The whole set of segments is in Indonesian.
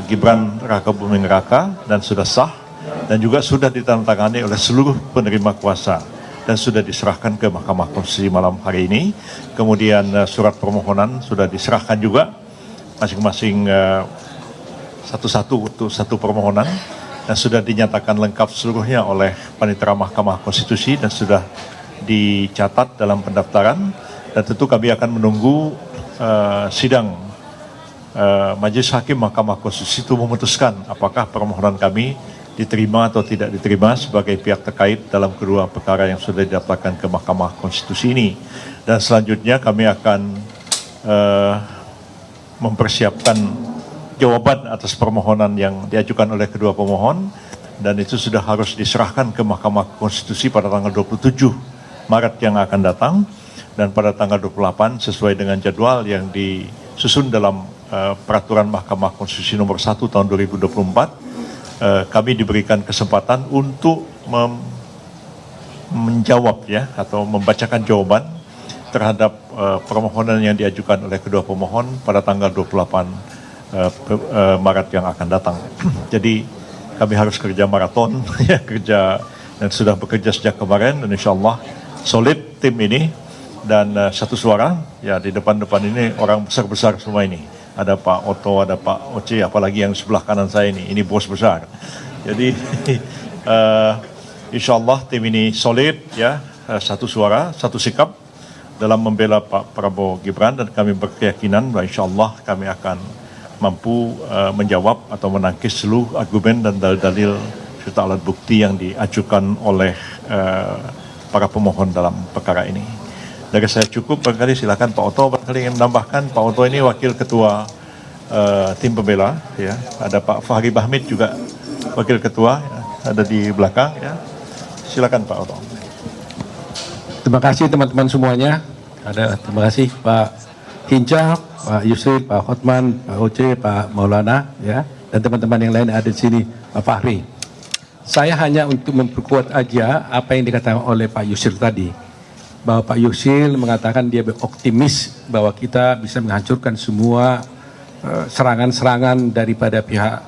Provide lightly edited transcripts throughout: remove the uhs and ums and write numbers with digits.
Gibran Rakabuming Raka dan sudah sah dan juga sudah ditandatangani oleh seluruh penerima kuasa dan sudah diserahkan ke Mahkamah Konstitusi malam hari ini. Kemudian surat permohonan sudah diserahkan juga masing-masing satu permohonan dan sudah dinyatakan lengkap seluruhnya oleh Panitera Mahkamah Konstitusi dan sudah dicatat dalam pendaftaran. Dan tentu kami akan menunggu sidang Majelis Hakim Mahkamah Konstitusi itu memutuskan apakah permohonan kami diterima atau tidak diterima sebagai pihak terkait dalam kedua perkara yang sudah didaftarkan ke Mahkamah Konstitusi ini. Dan selanjutnya kami akan mempersiapkan jawaban atas permohonan yang diajukan oleh kedua pemohon dan itu sudah harus diserahkan ke Mahkamah Konstitusi pada tanggal 27 Maret yang akan datang dan pada tanggal 28 sesuai dengan jadwal yang disusun dalam peraturan Mahkamah Konstitusi nomor 1 tahun 2024 kami diberikan kesempatan untuk menjawab ya atau membacakan jawaban terhadap permohonan yang diajukan oleh kedua pemohon pada tanggal 28 Maret yang akan datang. Jadi kami harus kerja maraton ya, kerja dan sudah bekerja sejak kemarin dan insya Allah solid tim ini dan satu suara ya di depan-depan ini orang besar-besar semua ini. Ada Pak Oto, ada Pak Oce, apalagi yang sebelah kanan saya ini bos besar. Jadi insya Allah tim ini solid ya, satu suara, satu sikap dalam membela Pak Prabowo Gibran dan kami berkeyakinan bahwa insya Allah kami akan mampu menjawab atau menangkis seluruh argumen dan dalil-dalil serta alat bukti yang diajukan oleh para pemohon dalam perkara ini. Dari saya cukup, barangkali silakan Pak Oto barangkali ingin menambahkan. Pak Oto ini wakil ketua tim pembela ya. Ada Pak Fahri Bahmid juga wakil ketua ya, ada di belakang ya. Silakan Pak Oto. Terima kasih teman-teman semuanya. Terima kasih Pak Hinca, Pak Yusuf, Pak Hotman, Pak Oce, Pak Maulana ya, dan teman-teman yang lain ada di sini, Pak Fahri. Saya hanya untuk memperkuat aja apa yang dikatakan oleh Pak Yusuf tadi. Bahwa Pak Yusil mengatakan dia optimis bahwa kita bisa menghancurkan semua serangan-serangan daripada pihak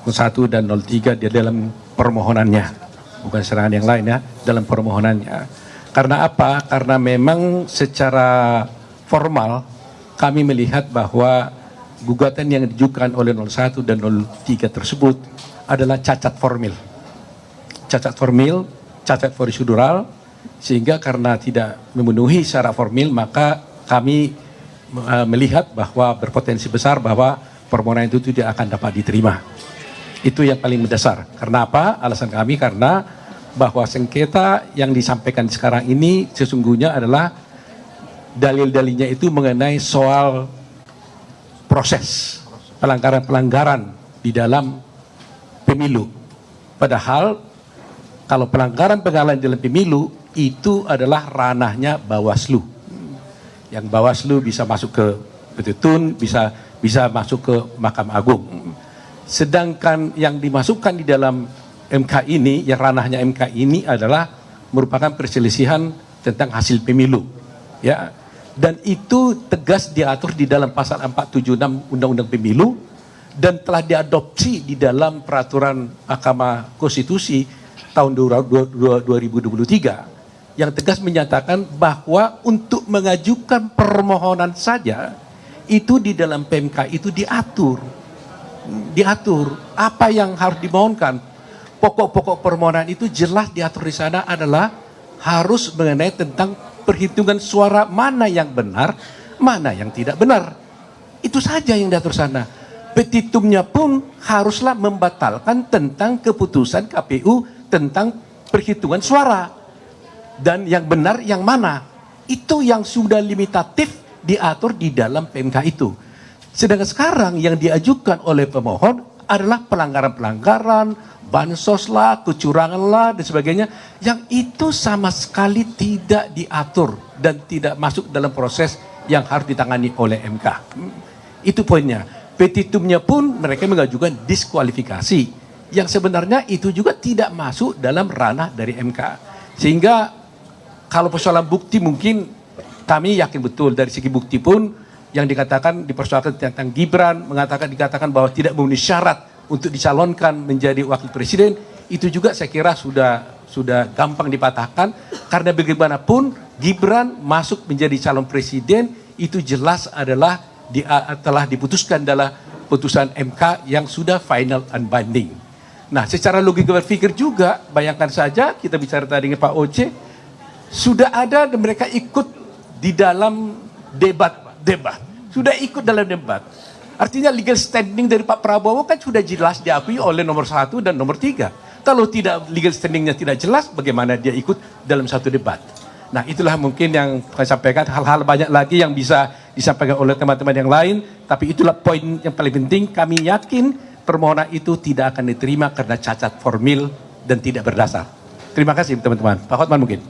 01 dan 03 di dalam permohonannya. Bukan serangan yang lain ya, dalam permohonannya. Karena apa? Karena memang secara formal kami melihat bahwa gugatan yang diajukan oleh 01 dan 03 tersebut adalah cacat formil. Cacat formil, cacat prosedural. Sehingga karena tidak memenuhi secara formil maka kami melihat bahwa berpotensi besar bahwa permohonan itu tidak akan dapat diterima. Itu yang paling mendasar. Karena apa? Alasan kami karena bahwa sengketa yang disampaikan sekarang ini sesungguhnya adalah dalil-dalilnya itu mengenai soal proses pelanggaran-pelanggaran di dalam pemilu. Padahal kalau pelanggaran-pelanggaran dalam pemilu itu adalah ranahnya Bawaslu. Yang Bawaslu bisa masuk ke Petun, bisa masuk ke Mahkamah Agung. Sedangkan yang dimasukkan di dalam MK ini, yang ranahnya MK ini adalah merupakan perselisihan tentang hasil pemilu. Ya. Dan itu tegas diatur di dalam pasal 476 Undang-Undang Pemilu dan telah diadopsi di dalam peraturan Mahkamah Konstitusi tahun 2023. Yang tegas menyatakan bahwa untuk mengajukan permohonan saja itu di dalam PMK itu diatur apa yang harus dimohonkan. Pokok-pokok permohonan itu jelas diatur di sana adalah harus mengenai tentang perhitungan suara mana yang benar, mana yang tidak benar. Itu saja yang diatur sana. Petitumnya pun haruslah membatalkan tentang keputusan KPU tentang perhitungan suara. Dan yang benar yang mana? Itu yang sudah limitatif diatur di dalam PMK itu. Sedangkan sekarang yang diajukan oleh pemohon adalah pelanggaran-pelanggaran, bansos lah, kecurangan lah, dan sebagainya. Yang itu sama sekali tidak diatur dan tidak masuk dalam proses yang harus ditangani oleh MK. Itu poinnya. Petitumnya pun mereka mengajukan diskualifikasi. Yang sebenarnya itu juga tidak masuk dalam ranah dari MK. Sehingga kalau persoalan bukti mungkin kami yakin betul dari segi bukti pun yang dikatakan dipersoalkan tentang Gibran, dikatakan bahwa tidak memenuhi syarat untuk dicalonkan menjadi wakil presiden, itu juga saya kira sudah gampang dipatahkan, karena bagaimanapun Gibran masuk menjadi calon presiden itu jelas adalah telah diputuskan dalam putusan MK yang sudah final and binding. Nah, secara logika berpikir juga, bayangkan saja kita bicara tadi dengan Pak Oce, sudah ada dan mereka ikut di dalam debat, sudah ikut dalam debat. Artinya legal standing dari Pak Prabowo kan sudah jelas diakui oleh nomor 1 dan nomor 3. Kalau tidak, legal standingnya tidak jelas, bagaimana dia ikut dalam satu debat? Nah, itulah mungkin yang saya sampaikan. Hal-hal banyak lagi yang bisa disampaikan oleh teman-teman yang lain, tapi itulah poin yang paling penting. Kami yakin permohonan itu tidak akan diterima karena cacat formil dan tidak berdasar. Terima kasih teman-teman. Pak Hotman mungkin.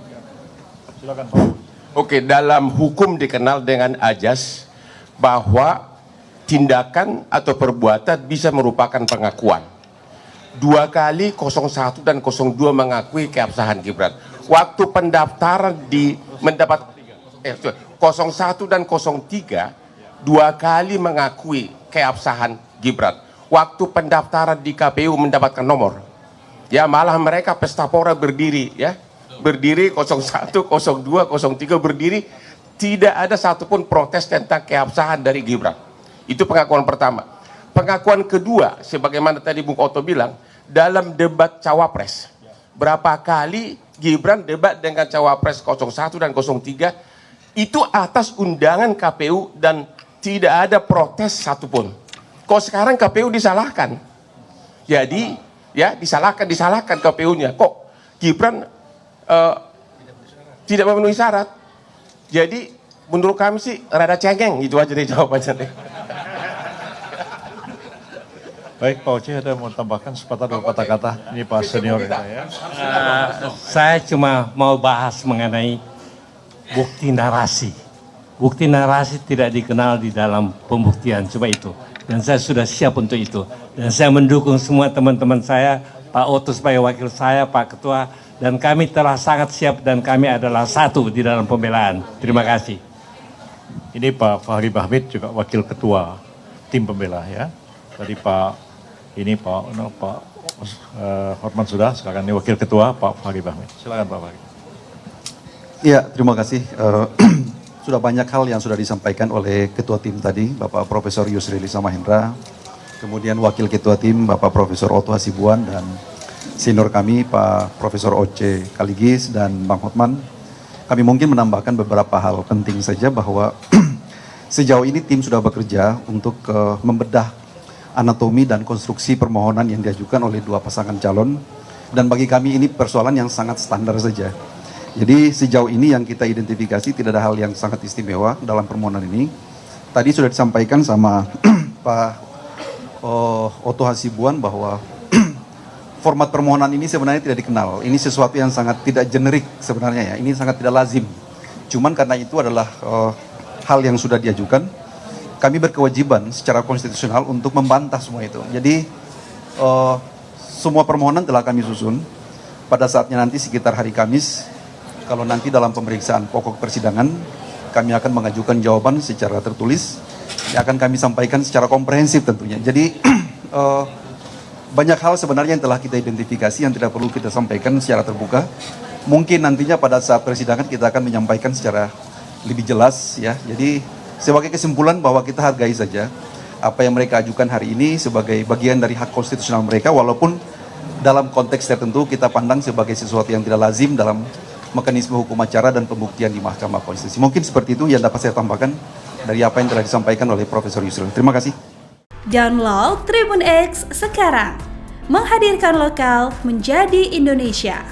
Silakan Pak. Oke, dalam hukum dikenal dengan ajas bahwa tindakan atau perbuatan bisa merupakan pengakuan. 2 kali 01 dan 02 mengakui keabsahan Gibran. Waktu pendaftaran mendapat 01 dan 03 2 kali mengakui keabsahan Gibran. Waktu pendaftaran di KPU mendapatkan nomor. Ya, malah mereka pesta pora berdiri, ya. Berdiri 01, 02, 03 berdiri, tidak ada satupun protes tentang keabsahan dari Gibran. Itu pengakuan pertama. Pengakuan kedua, sebagaimana tadi Bung Otto bilang, dalam debat cawapres, berapa kali Gibran debat dengan cawapres 01 dan 03, itu atas undangan KPU dan tidak ada protes satupun. Kok sekarang KPU disalahkan? Jadi, ya disalahkan KPU-nya. Kok Gibran tidak memenuhi syarat? Jadi menurut kami sih rada cengeng, itu aja deh jawabannya deh. Baik, Pak Oce ada mau tambahkan sepatah dua kata-kata. Ini Pak senior kita ya. Saya cuma mau bahas mengenai bukti narasi. Bukti narasi tidak dikenal di dalam pembuktian, coba itu. Dan saya sudah siap untuk itu. Dan saya mendukung semua teman-teman saya, Pak Otto sebagai wakil saya, Pak Ketua, dan kami telah sangat siap dan kami adalah satu di dalam pembelaan. Terima kasih. Ini Pak Fahri Bahmid juga wakil ketua tim pembela ya. Tadi Pak Hotman sudah, sekarang ini wakil ketua Pak Fahri Bahmid. Silakan Pak Fahri. Iya, terima kasih. Sudah banyak hal yang sudah disampaikan oleh ketua tim tadi, Bapak Profesor Yusril Iza Mahendra, kemudian wakil ketua tim Bapak Profesor Otto Hasibuan, dan senior kami Pak Profesor Oce Kaligis dan Bang Hotman. Kami mungkin menambahkan beberapa hal penting saja bahwa sejauh ini tim sudah bekerja untuk membedah anatomi dan konstruksi permohonan yang diajukan oleh dua pasangan calon, dan bagi kami ini persoalan yang sangat standar saja. Jadi sejauh ini yang kita identifikasi tidak ada hal yang sangat istimewa dalam permohonan ini. Tadi sudah disampaikan sama Pak Otto Hasibuan bahwa format permohonan ini sebenarnya tidak dikenal. Ini sesuatu yang sangat tidak generik sebenarnya ya. Ini sangat tidak lazim. Cuman karena itu adalah hal yang sudah diajukan, kami berkewajiban secara konstitusional untuk membantah semua itu. Jadi semua permohonan telah kami susun. Pada saatnya nanti sekitar hari Kamis, kalau nanti dalam pemeriksaan pokok persidangan, kami akan mengajukan jawaban secara tertulis, yang akan kami sampaikan secara komprehensif tentunya. Jadi banyak hal sebenarnya yang telah kita identifikasi yang tidak perlu kita sampaikan secara terbuka. Mungkin nantinya pada saat persidangan kita akan menyampaikan secara lebih jelas ya. Jadi sebagai kesimpulan bahwa kita hargai saja apa yang mereka ajukan hari ini sebagai bagian dari hak konstitusional mereka, walaupun dalam konteks tertentu kita pandang sebagai sesuatu yang tidak lazim dalam mekanisme hukum acara dan pembuktian di Mahkamah Konstitusi. Mungkin seperti itu yang dapat saya tambahkan dari apa yang telah disampaikan oleh Profesor Yusril. Terima kasih. Download Tribun X sekarang, menghadirkan lokal menjadi Indonesia.